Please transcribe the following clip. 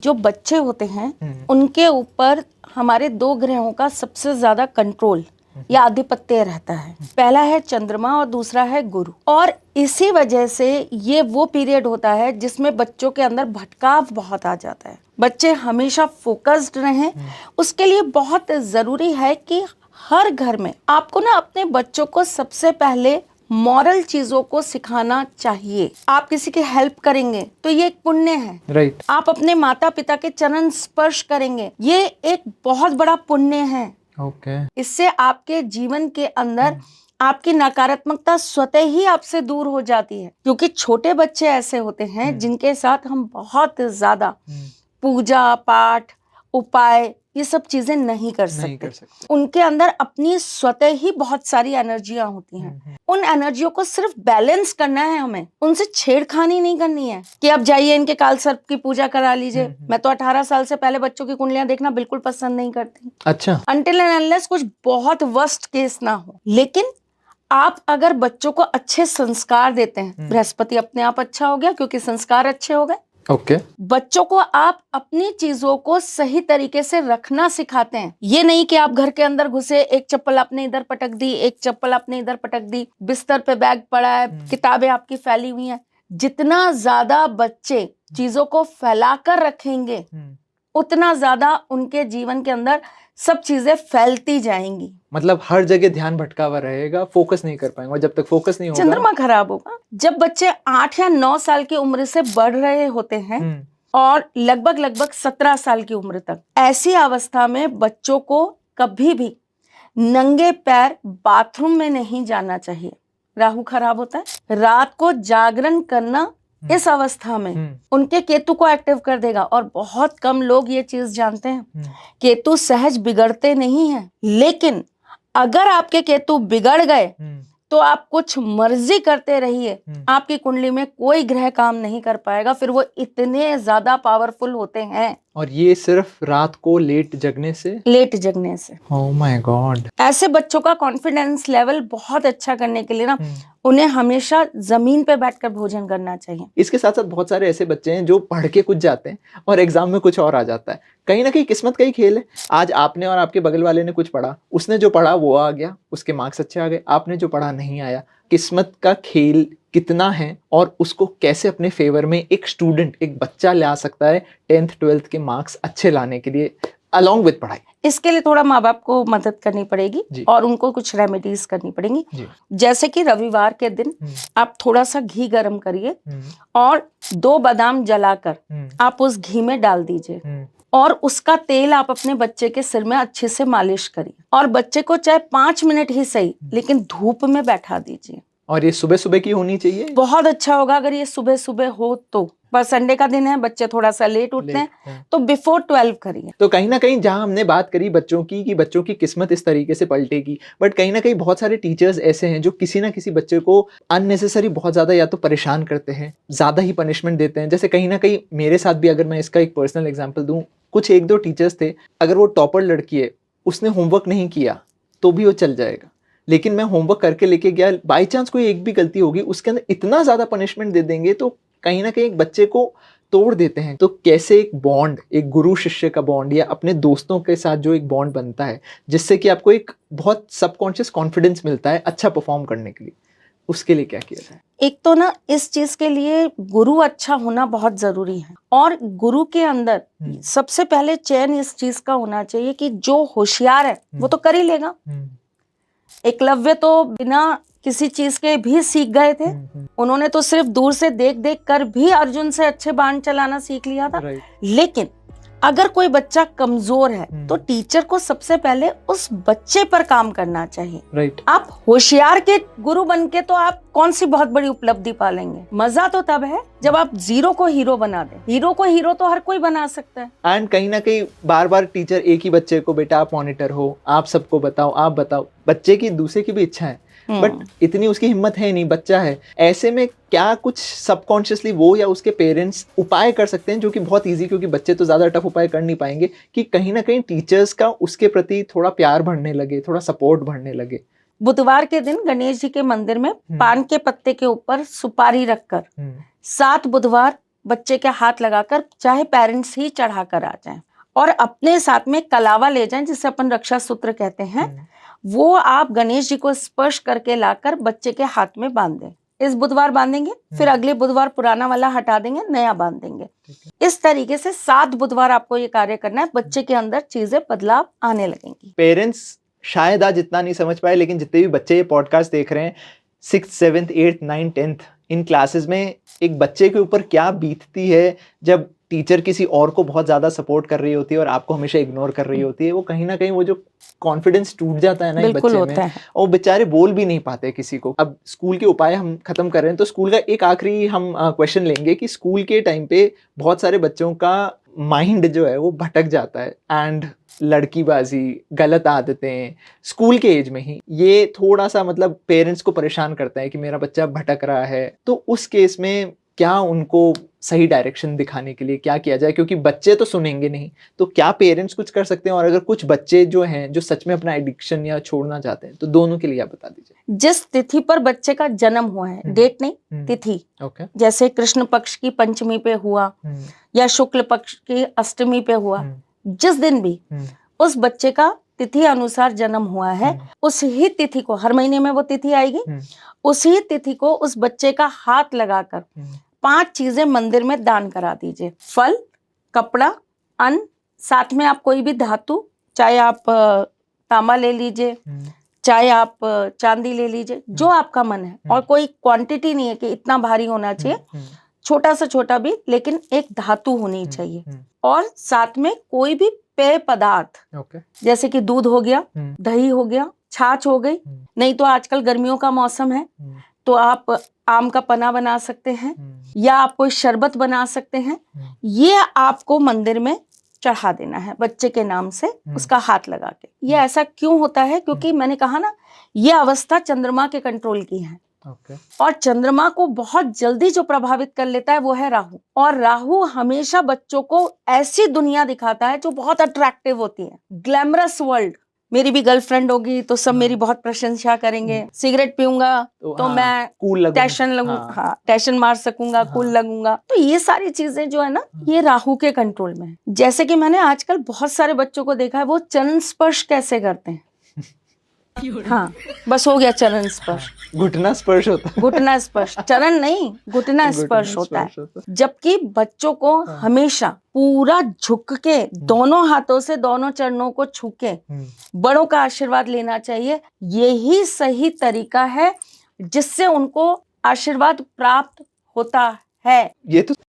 जो बच्चे होते हैं उनके ऊपर हमारे दो ग्रहों का सबसे ज्यादा कंट्रोल या आधिपत्य रहता है। पहला है चंद्रमा और दूसरा है गुरु। और इसी वजह से ये वो पीरियड होता है जिसमें बच्चों के अंदर भटकाव बहुत आ जाता है। बच्चे हमेशा फोकस्ड रहें, उसके लिए बहुत जरूरी है कि हर घर में आपको ना अपने बच्चों को सबसे पहले मॉरल चीजों को सिखाना चाहिए। आप किसी की हेल्प करेंगे तो ये एक पुण्य है। राइट। आप अपने माता पिता के चरण स्पर्श करेंगे, ये एक बहुत बड़ा पुण्य है। ओके। इससे आपके जीवन के अंदर आपकी नकारात्मकता स्वतः ही आपसे दूर हो जाती है। क्योंकि छोटे बच्चे ऐसे होते हैं जिनके साथ हम बहुत ज्यादा पूजा पाठ उपाय ये सब चीजें नहीं कर सकते। उनके अंदर अपनी स्वतः ही बहुत सारी एनर्जियां होती हैं। उन एनर्जियों को सिर्फ बैलेंस करना है हमें, उनसे छेड़खानी नहीं करनी है कि अब जाइए इनके काल सर्प की पूजा करा लीजिए। मैं तो 18 साल से पहले बच्चों की कुंडलियां देखना बिल्कुल पसंद नहीं करती। अच्छा। अनटिल एंड अनलेस कुछ बहुत वर्स्ट केस ना हो। लेकिन आप अगर बच्चों को अच्छे संस्कार देते हैं, बृहस्पति अपने आप अच्छा हो गया क्योंकि संस्कार अच्छे हो गए। ओके। बच्चों को आप अपनी चीजों को सही तरीके से रखना सिखाते हैं। ये नहीं कि आप घर के अंदर घुसे, एक चप्पल आपने इधर पटक दी, एक चप्पल आपने इधर पटक दी, बिस्तर पे बैग पड़ा है, किताबें आपकी फैली हुई हैं। जितना ज्यादा बच्चे चीजों को फैलाकर रखेंगे उतना ज्यादा उनके जीवन के अंदर सब चीजें फैलती जाएंगी। मतलब हर जगह ध्यान भटकावा रहेगा, फोकस नहीं कर पाएंगे, और जब तक फोकस नहीं होगा चंद्रमा खराब होगा। जब बच्चे 8 या 9 साल की उम्र से बढ़ रहे होते हैं और लगभग 17 साल की उम्र तक, ऐसी अवस्था में बच्चों को कभी भी नंगे पैर बाथरूम में नहीं जाना चाहिए। राहु खराब होता है। रात को जागरण करना इस अवस्था में उनके केतु को एक्टिव कर देगा। और बहुत कम लोग ये चीज जानते हैं, केतु सहज बिगड़ते नहीं हैं, लेकिन अगर आपके केतु बिगड़ गए तो आप कुछ मर्जी करते रहिए, आपकी कुंडली में कोई ग्रह काम नहीं कर पाएगा। फिर वो इतने ज्यादा पावरफुल होते हैं। और ये सिर्फ रात को लेट जगने से ओह माय गॉड। ऐसे बच्चों का कॉन्फिडेंस लेवल बहुत अच्छा करने के लिए ना उन्हें हमेशा जमीन पे बैठकर भोजन करना चाहिए। इसके साथ साथ बहुत सारे ऐसे बच्चे हैं जो पढ़ के कुछ जाते हैं और एग्जाम में कुछ और आ जाता है। कहीं ना कहीं किस्मत का ही खेल है। आज आपने और आपके बगल वाले ने कुछ पढ़ा, उसने जो पढ़ा वो आ गया, उसके मार्क्स अच्छे आ गए, आपने जो पढ़ा नहीं आया। किस्मत का खेल कितना है और उसको कैसे अपने फेवर में एक स्टूडेंट, एक बच्चा ला सकता है 10th 12th के मार्क्स अच्छे लाने के लिए अलॉन्ग विद पढ़ाई। इसके लिए थोड़ा माँ बाप को मदद करनी पड़ेगी और उनको कुछ रेमेडीज करनी पड़ेंगी। जैसे कि रविवार के दिन आप थोड़ा सा घी गर्म करिए और 2 बादाम जलाकर आप उस घी में डाल दीजिए और उसका तेल आप अपने बच्चे के सिर में अच्छे से मालिश करिए और बच्चे को चाहे 5 मिनट ही सही लेकिन धूप में बैठा दीजिए। और ये सुबह सुबह की होनी चाहिए। बहुत अच्छा होगा अगर ये सुबह सुबह हो तो। पर संडे का दिन है, बच्चे थोड़ा सा लेट उठते हैं तो बिफोर 12 करिए। तो कहीं ना कहीं जहां हमने बात करी बच्चों की कि बच्चों की किस्मत इस तरीके से पलटेगी, बट कहीं ना कहीं बहुत सारे टीचर्स ऐसे हैं जो किसी ना किसी बच्चे को अननेसेसरी बहुत ज्यादा या तो परेशान करते हैं, ज्यादा ही पनिशमेंट देते हैं। जैसे कहीं ना कहीं मेरे साथ भी, अगर मैं इसका एक पर्सनल एग्जाम्पल दूं, कुछ 1-2 टीचर्स थे, अगर वो टॉपर लड़की है, उसने होमवर्क नहीं किया तो भी वो चल जाएगा, लेकिन मैं होमवर्क करके लेके गया, बाई चांस कोई एक भी गलती होगी, उसके अंदर इतना ज्यादा पनिशमेंट दे देंगे तो कहीं ना कहीं एक बच्चे को तोड़ देते हैं। तो कैसे एक बॉन्ड, एक गुरु शिष्य का बॉन्ड या अपने दोस्तों के साथ जो एक बॉन्ड बनता है जिससे कि आपको एक बहुत सबकॉन्शियस कॉन्फिडेंस मिलता है अच्छा परफॉर्म करने के लिए, उसके लिए क्या किया जाए? एक तो ना इस चीज के लिए गुरु अच्छा होना बहुत जरूरी है और गुरु के अंदर सबसे पहले चयन इस चीज का होना चाहिए कि जो होशियार है वो तो कर ही लेगा। एकलव्य तो बिना किसी चीज के भी सीख गए थे। उन्होंने तो सिर्फ दूर से देख देख कर भी अर्जुन से अच्छे बाण चलाना सीख लिया था। लेकिन अगर कोई बच्चा कमजोर है तो टीचर को सबसे पहले उस बच्चे पर काम करना चाहिए। आप होशियार के गुरु बनके तो आप कौन सी बहुत बड़ी उपलब्धि पालेंगे। मजा तो तब है जब आप जीरो को हीरो बना दें। हीरो को हीरो तो हर कोई बना सकता है। एंड कहीं ना कहीं बार बार टीचर एक ही बच्चे को, बेटा आप मॉनिटर हो, आप सबको बताओ, आप बताओ, बच्चे की दूसरे की भी इच्छा है बट इतनी उसकी हिम्मत है नहीं, बच्चा है। ऐसे में क्या कुछ सबकॉन्शियसली वो या उसके पेरेंट्स उपाय कर सकते हैं जो कि बहुत इजी, क्योंकि बच्चे तो ज्यादा टफ उपाय कर नहीं पाएंगे, कि कहीं ना कहीं टीचर्स का उसके प्रति थोड़ा प्यार बढ़ने लगे, थोड़ा सपोर्ट बढ़ने लगे? बुधवार के दिन गणेश जी के मंदिर में पान के पत्ते के ऊपर सुपारी रखकर 7 बुधवार बच्चे के हाथ लगाकर, चाहे पेरेंट्स ही चढ़ा कर आ जाएं, और अपने साथ में कलावा ले जाएं, जिसे अपन रक्षा सूत्र कहते हैं, वो आप गणेश जी को स्पर्श करके लाकर बच्चे के हाथ में बांध दें। इस बुधवार बांधेंगे, फिर अगले बुधवार पुराना वाला हटा देंगे, नया बांध देंगे। इस तरीके से 7 बुधवार आपको ये कार्य करना है, बच्चे के अंदर चीजें बदलाव आने लगेंगी। पेरेंट्स शायद आज इतना नहीं समझ पाए, लेकिन जितने भी बच्चे ये पॉडकास्ट देख रहे हैं 6th 7th 8th 9th 10th इन क्लासेस में, एक बच्चे के ऊपर क्या बीतती है जब टीचर किसी और को बहुत ज्यादा सपोर्ट कर रही होती है और आपको हमेशा इग्नोर कर रही होती है। वो कहीं ना कहीं वो जो कॉन्फिडेंस टूट जाता है ना एक बच्चे में, और बेचारे बोल भी नहीं पाते किसी को। अब स्कूल के उपाय हम खत्म कर रहे हैं, तो स्कूल का एक आखिरी हम क्वेश्चन लेंगे कि स्कूल के टाइम पे बहुत सारे बच्चों का माइंड जो है वो भटक जाता है, एंड लड़कीबाजी, गलत आदतें स्कूल के एज में ही, ये थोड़ा सा मतलब पेरेंट्स को परेशान करता है कि मेरा बच्चा भटक रहा है। तो उस केस में क्या उनको सही डायरेक्शन दिखाने के लिए क्या किया जाए, क्योंकि बच्चे तो सुनेंगे नहीं, तो क्या पेरेंट्स कुछ कर सकते हैं? और अगर कुछ बच्चे जो हैं जो सच में अपना एडिक्शन या छोड़ना चाहते हैं, तो दोनों के लिए आप बता दीजिए। जिस तिथि पर बच्चे का जन्म हुआ है, डेट नहीं, तिथि, ओके, जैसे कृष्ण पक्ष की पंचमी पे हुआ या शुक्ल पक्ष की अष्टमी पे हुआ, जिस दिन भी उस बच्चे का तिथि अनुसार जन्म हुआ है, उस ही तिथि को, हर महीने में वो तिथि आएगी, उसी तिथि को उस बच्चे का हाथ लगाकर 5 चीजें मंदिर में दान करा दीजिए। फल, कपड़ा, अन्न, साथ में आप कोई भी धातु, चाहे आप तांबा ले लीजिए, चाहे आप चांदी ले लीजिए, जो आपका मन है, और कोई क्वांटिटी नहीं है कि इतना भारी होना चाहिए, छोटा से छोटा भी, लेकिन एक धातु होनी चाहिए। और साथ में कोई भी पेय पदार्थ, जैसे कि दूध हो गया, दही हो गया, छाछ हो गई, नहीं तो आजकल गर्मियों का मौसम है तो आप आम का पना बना सकते हैं, या आप कोई शरबत बना सकते हैं। ये आपको मंदिर में चढ़ा देना है बच्चे के नाम से, उसका हाथ लगा के। ये ऐसा क्यों होता है? क्योंकि मैंने कहा ना, ये अवस्था चंद्रमा के कंट्रोल की है। और चंद्रमा को बहुत जल्दी जो प्रभावित कर लेता है वो है राहु, और राहु हमेशा बच्चों को ऐसी दुनिया दिखाता है जो बहुत अट्रैक्टिव होती है, ग्लैमरस वर्ल्ड। मेरी भी गर्लफ्रेंड होगी तो सब मेरी बहुत प्रशंसा करेंगे, सिगरेट पीऊंगा तो मैं कूल टैशन लगूंगा, टैशन मार सकूंगा, कूल लगूंगा। तो ये सारी चीजें जो है ना, ये राहु के कंट्रोल में है। जैसे कि मैंने आजकल बहुत सारे बच्चों को देखा है, वो चरण स्पर्श कैसे करते हैं। हाँ, बस हो गया चरण स्पर्श, घुटना स्पर्श होता है, घुटना स्पर्श, चरण नहीं, घुटना स्पर्श होता है। जबकि बच्चों को हमेशा पूरा झुक के दोनों हाथों से दोनों चरणों को छू के बड़ों का आशीर्वाद लेना चाहिए। यही सही तरीका है जिससे उनको आशीर्वाद प्राप्त होता है। ये तो